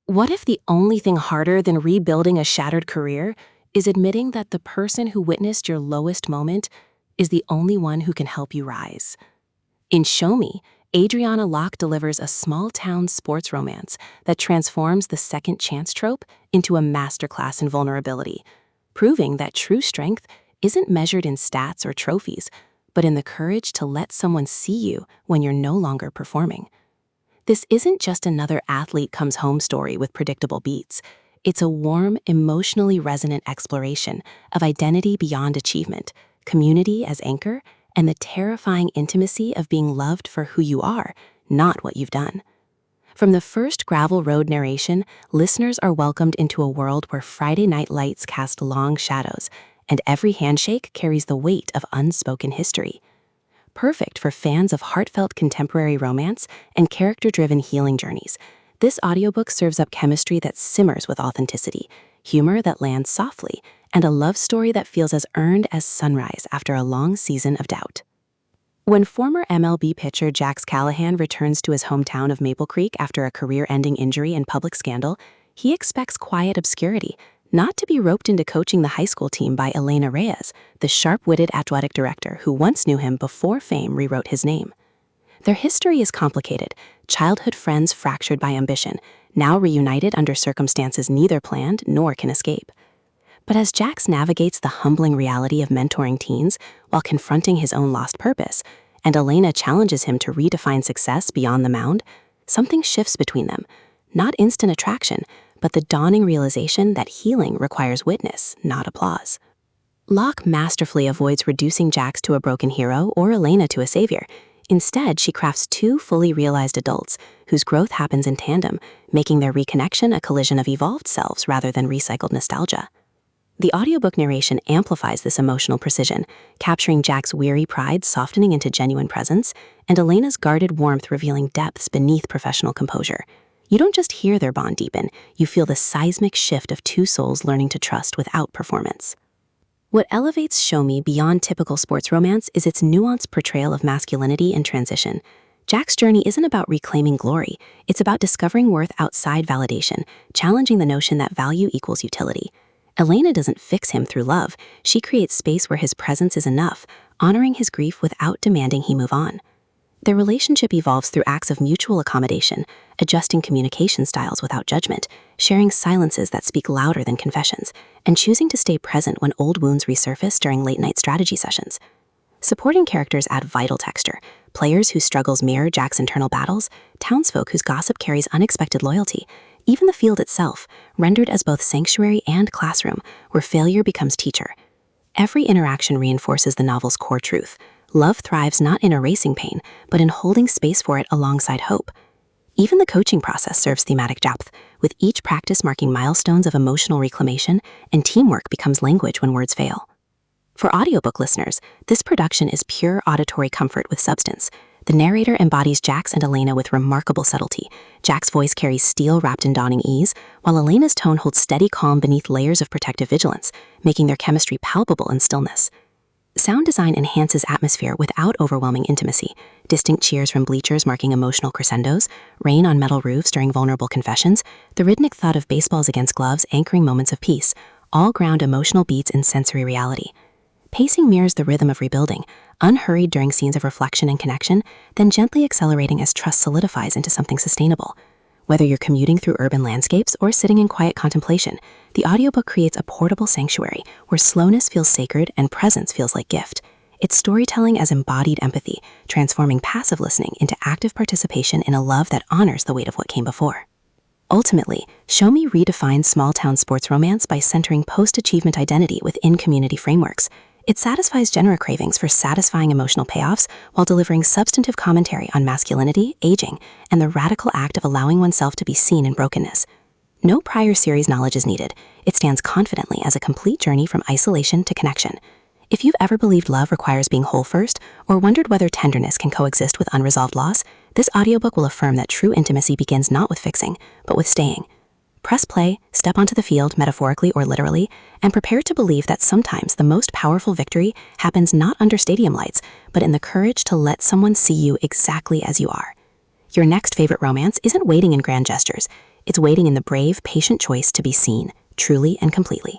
What if the only thing harder than rebuilding a shattered career is admitting that the person who witnessed your lowest moment is the only one who can help you rise? In Show Me, Adriana Locke delivers a small-town sports romance that transforms the second chance trope into a masterclass in vulnerability, proving that true strength isn't measured in stats or trophies, but in the courage to let someone see you when you're no longer performing. This isn't just another athlete comes home story with predictable beats. It's a warm, emotionally resonant exploration of identity beyond achievement, community as anchor, and the terrifying intimacy of being loved for who you are, not what you've done. From the first gravel road narration, listeners are welcomed into a world where Friday night lights cast long shadows, and every handshake carries the weight of unspoken history. Perfect for fans of heartfelt contemporary romance and character-driven healing journeys, this audiobook serves up chemistry that simmers with authenticity, humor that lands softly, and a love story that feels as earned as sunrise after a long season of doubt. When former MLB pitcher Jax Callahan returns to his hometown of Maple Creek after a career-ending injury and public scandal, he expects quiet obscurity, not to be roped into coaching the high school team by Elena Reyes, the sharp-witted athletic director who once knew him before fame rewrote his name. Their history is complicated, childhood friends fractured by ambition, now reunited under circumstances neither planned nor can escape. But as Jax navigates the humbling reality of mentoring teens while confronting his own lost purpose, and Elena challenges him to redefine success beyond the mound, something shifts between them. Not instant attraction, but the dawning realization that healing requires witness, not applause. Locke masterfully avoids reducing Jax to a broken hero or Elena to a savior. Instead, she crafts two fully realized adults whose growth happens in tandem, making their reconnection a collision of evolved selves rather than recycled nostalgia. The audiobook narration amplifies this emotional precision, capturing Jack's weary pride softening into genuine presence, and Elena's guarded warmth revealing depths beneath professional composure. You don't just hear their bond deepen, you feel the seismic shift of two souls learning to trust without performance. What elevates Show Me beyond typical sports romance is its nuanced portrayal of masculinity and transition. Jack's journey isn't about reclaiming glory, it's about discovering worth outside validation, challenging the notion that value equals utility. Elena doesn't fix him through love, she creates space where his presence is enough, honoring his grief without demanding he move on. Their relationship evolves through acts of mutual accommodation, adjusting communication styles without judgment, sharing silences that speak louder than confessions, and choosing to stay present when old wounds resurface during late-night strategy sessions. Supporting characters add vital texture, players whose struggles mirror Jack's internal battles, townsfolk whose gossip carries unexpected loyalty, even the field itself, rendered as both sanctuary and classroom, where failure becomes teacher. Every interaction reinforces the novel's core truth. Love thrives not in erasing pain, but in holding space for it alongside hope. Even the coaching process serves thematic depth, with each practice marking milestones of emotional reclamation, and teamwork becomes language when words fail. For audiobook listeners, this production is pure auditory comfort with substance. The narrator embodies Jax and Elena with remarkable subtlety. Jack's voice carries steel wrapped in dawning ease, while Elena's tone holds steady calm beneath layers of protective vigilance, making their chemistry palpable in stillness. Sound design enhances atmosphere without overwhelming intimacy. Distinct cheers from bleachers marking emotional crescendos, rain on metal roofs during vulnerable confessions, the rhythmic thud of baseballs against gloves anchoring moments of peace, all ground emotional beats in sensory reality. Pacing mirrors the rhythm of rebuilding, unhurried during scenes of reflection and connection, then gently accelerating as trust solidifies into something sustainable. Whether you're commuting through urban landscapes or sitting in quiet contemplation, the audiobook creates a portable sanctuary where slowness feels sacred and presence feels like gift. It's storytelling as embodied empathy, transforming passive listening into active participation in a love that honors the weight of what came before. Ultimately, Show Me redefines small-town sports romance by centering post-achievement identity within community frameworks. It satisfies genre cravings for satisfying emotional payoffs while delivering substantive commentary on masculinity, aging, and the radical act of allowing oneself to be seen in brokenness. No prior series knowledge is needed. It stands confidently as a complete journey from isolation to connection. If you've ever believed love requires being whole first, or wondered whether tenderness can coexist with unresolved loss, this audiobook will affirm that true intimacy begins not with fixing, but with staying. Press play, step onto the field, metaphorically or literally, and prepare to believe that sometimes the most powerful victory happens not under stadium lights, but in the courage to let someone see you exactly as you are. Your next favorite romance isn't waiting in grand gestures. It's waiting in the brave, patient choice to be seen, truly and completely.